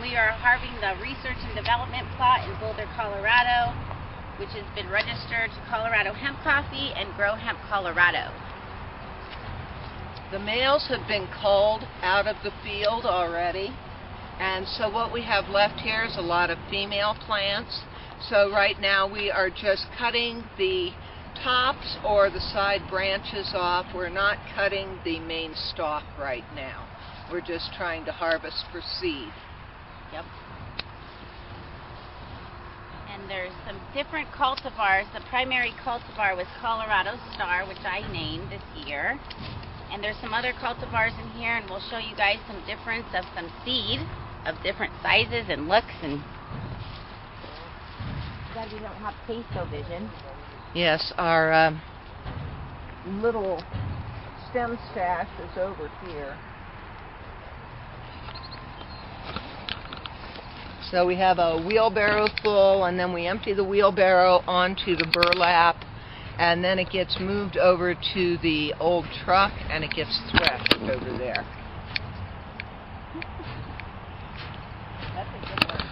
and we are harvesting the research and development plot in Boulder, Colorado, which has been registered to Colorado Hemp Coffee and Grow Hemp Colorado. The males have been culled out of the field already, and so what we have left here is a lot of female plants. So right now we are just cutting the tops or the side branches off. We're not cutting the main stalk right now. We're just trying to harvest for seed. Yep. And there's some different cultivars. The primary cultivar was Colorado Star, which I named this year. And there's some other cultivars in here, and we'll show you guys some difference of some seed of different sizes and looks. And glad we don't have peso vision. Yes, our little stem stash is over here. So we have a wheelbarrow full, and then we empty the wheelbarrow onto the burlap, and then it gets moved over to the old truck, and it gets threshed over there. That's a good one.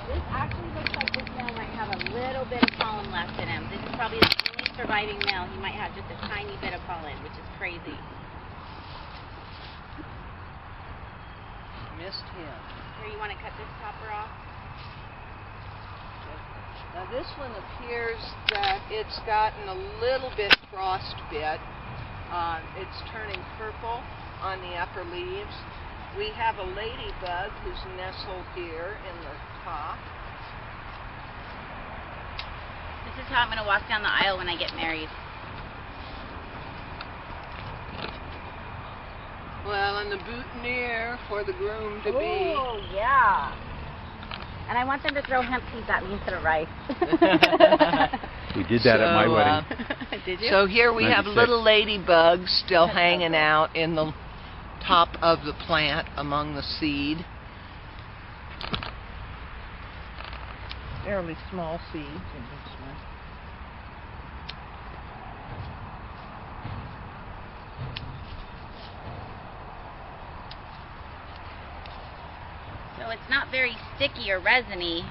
This actually looks like this male might have a little bit of pollen left in him. This is probably the only surviving male. He might have just a tiny bit of pollen, which is crazy. Missed him. Here, you want to cut this topper off? Now this one appears that it's gotten a little bit frostbit. It's turning purple on the upper leaves. We have a ladybug who's nestled here in the top. This is how I'm going to walk down the aisle when I get married. Well, and the boutonniere for the groom to be. Oh, yeah. And I want them to throw hemp seeds at me instead of rice. We did that at my wedding. Did you? So here we 96. have little ladybugs still hanging out in the top of the plant among the seed. Fairly small seeds in this one. So it's not very sticky or resiny.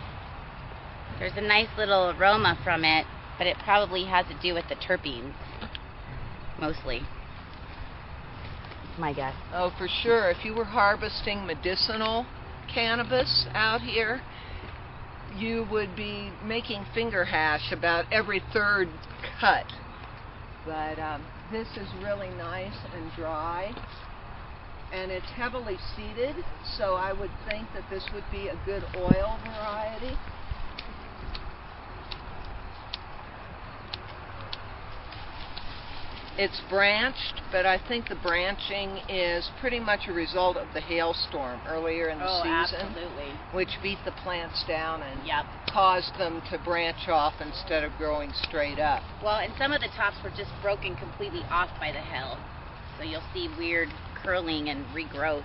There's a nice little aroma from it, but it probably has to do with the terpenes, mostly. That's my guess. Oh, for sure. If you were harvesting medicinal cannabis out here, you would be making finger hash about every third cut. But this is really nice and dry. And it's heavily seeded, so I would think that this would be a good oil variety. It's branched, but I think the branching is pretty much a result of the hailstorm earlier in the season, absolutely. which beat the plants down and Yep. caused them to branch off instead of growing straight up. Well, and some of the tops were just broken completely off by the hail, so you'll see weird curling and regrowth.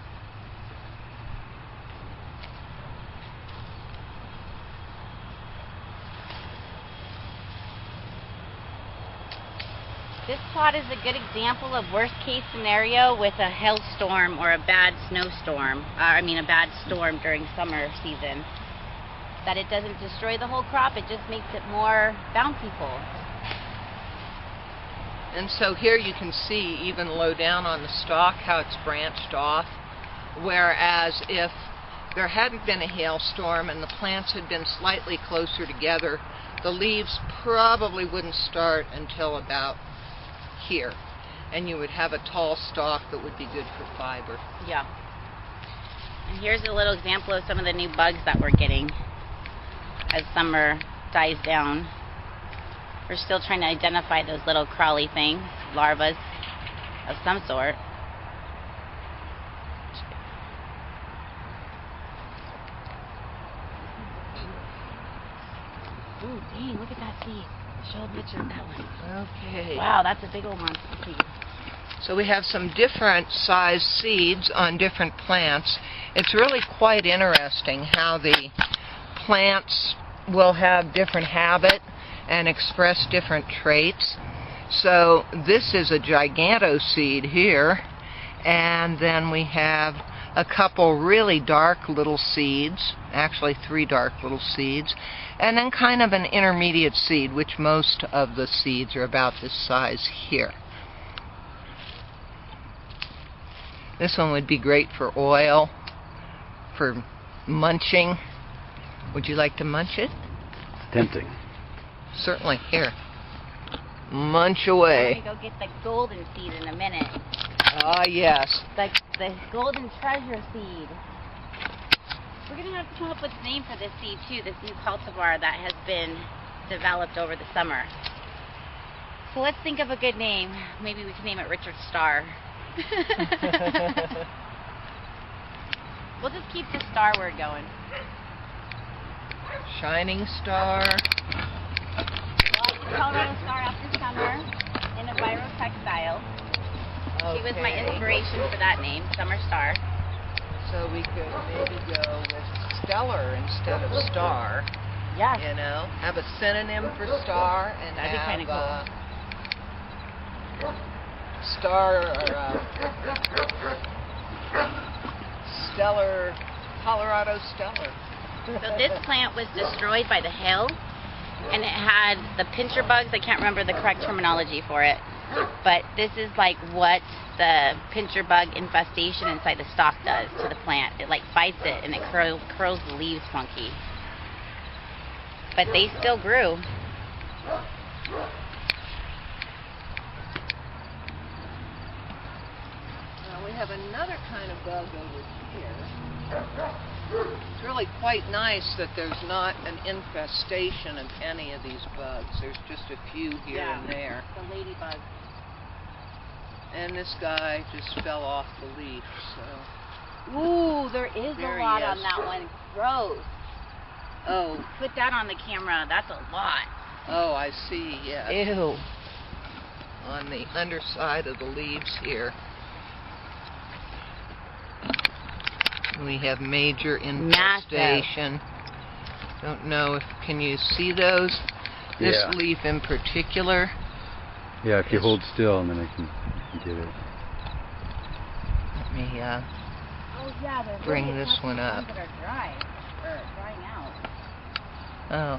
This plot is a good example of worst case scenario with a hailstorm or a bad snowstorm, a bad storm during summer season. That it doesn't destroy the whole crop, it just makes it more bountiful. And so here you can see, even low down on the stalk, how it's branched off. Whereas if there hadn't been a hailstorm and the plants had been slightly closer together, the leaves probably wouldn't start until about here. And you would have a tall stalk that would be good for fiber. Yeah. And here's a little example of some of the new bugs that we're getting as summer dies down. We're still trying to identify those little crawly things, larvas of some sort. Ooh, dang, look at that seed. Show a picture of that one. Okay. Wow, that's a big old monster seed. So we have some different size seeds on different plants. It's really quite interesting how the plants will have different habit and express different traits. So this is a giganto seed here, and then we have a couple really dark little seeds, actually 3 dark little seeds, and then kind of an intermediate seed, which most of the seeds are about this size here. This one would be great for oil, for munching. Would you like to munch it? It's tempting. Certainly. Here. Munch away. I'm going to go get the golden seed in a minute. Ah, yes. The golden treasure seed. We're going to have to come up with a name for this seed too, this new cultivar that has been developed over the summer. So let's think of a good name. Maybe we can name it Richard Star. We'll just keep the star word going. Shining star. Colorado Star after summer in a viral textile. Okay. She was my inspiration for that name, Summer Star. So we could maybe go with stellar instead of star. Yes. You know, have a synonym for star and That'd be have kinda cool. Star or stellar, Colorado stellar. So this plant was destroyed by the hail, and it had the pincher bugs. I can't remember the correct terminology for it, but this is like what the pincher bug infestation inside the stalk does to the plant. It like bites it and it curls the leaves funky. But they still grew. We have another kind of bug over here. It's really quite nice that there's not an infestation of any of these bugs. There's just a few here and there. The ladybug. And this guy just fell off the leaf, so. Ooh, there is There a lot he on is. that one. Gross. Oh, Put that on the camera. That's a lot. oh, I see, yeah. Ew. On the underside of the leaves here. We have major infestation. Don't know if, can you see those? This Yeah. leaf in particular. Yeah, if you hold still, and then I can get it. Let me Oh yeah, there's Bring really this one up. ones that are dry, or drying out.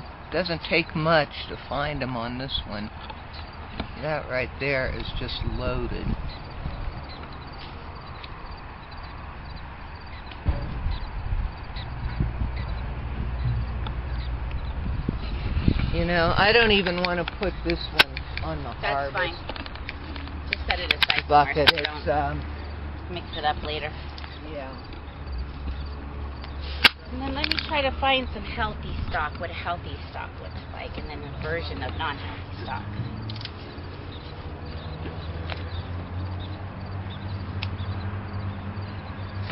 oh, doesn't take much to find them on this one. That right there is just loaded. You know, I don't even want to put this one on the That's harvest fine. Just set it aside bucket. somewhere so It's, don't mix it up later. yeah. And then let me try to find some healthy stock, what a healthy stock looks like, and then a version of non-healthy stock.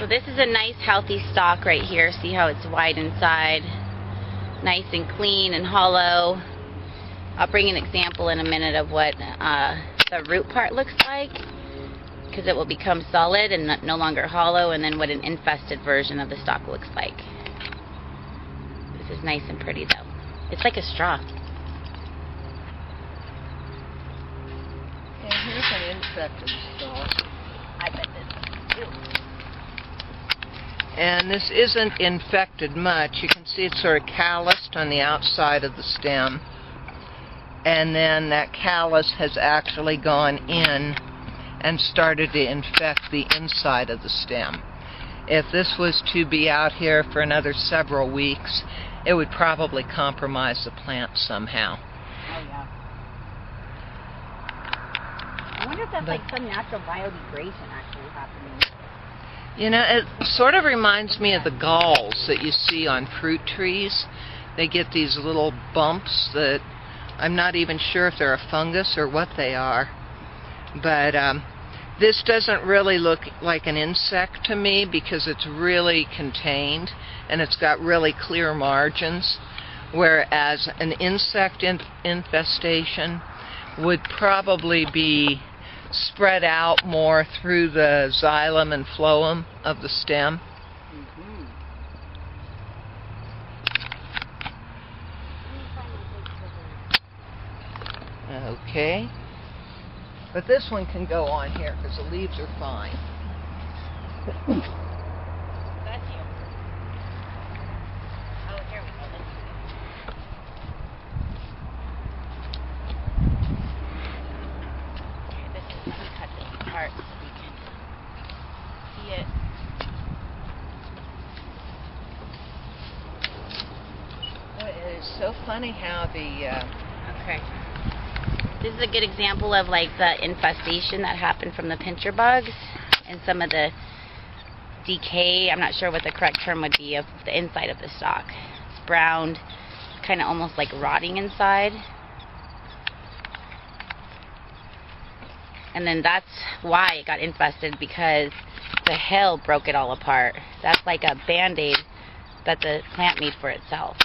So this is a nice healthy stalk right here. See how it's wide inside? Nice and clean and hollow. I'll bring an example in a minute of what the root part looks like, because it will become solid and no longer hollow, and then what an infested version of the stalk looks like. This is nice and pretty though. It's like a straw. And here's an infected stalk. I bet this is. Ew. And this isn't infected much. You can see it's sort of calloused on the outside of the stem. And then that callus has actually gone in and started to infect the inside of the stem. If this was to be out here for another several weeks, it would probably compromise the plant somehow. Oh yeah. I wonder if that's like some natural biodegradation actually happening. You know, it sort of reminds me of the galls that you see on fruit trees. They get these little bumps that I'm not even sure if they're a fungus or what they are. But this doesn't really look like an insect to me because it's really contained and it's got really clear margins, whereas an insect infestation would probably be spread out more through the xylem and phloem of the stem. Okay. But this one can go on here because the leaves are fine. so funny how the... Okay. This is a good example of like the infestation that happened from the pincher bugs and some of the decay, I'm not sure what the correct term would be, of the inside of the stalk. It's browned, kind of almost like rotting inside. And then that's why it got infested, because the hail broke it all apart. That's like a band-aid that the plant made for itself.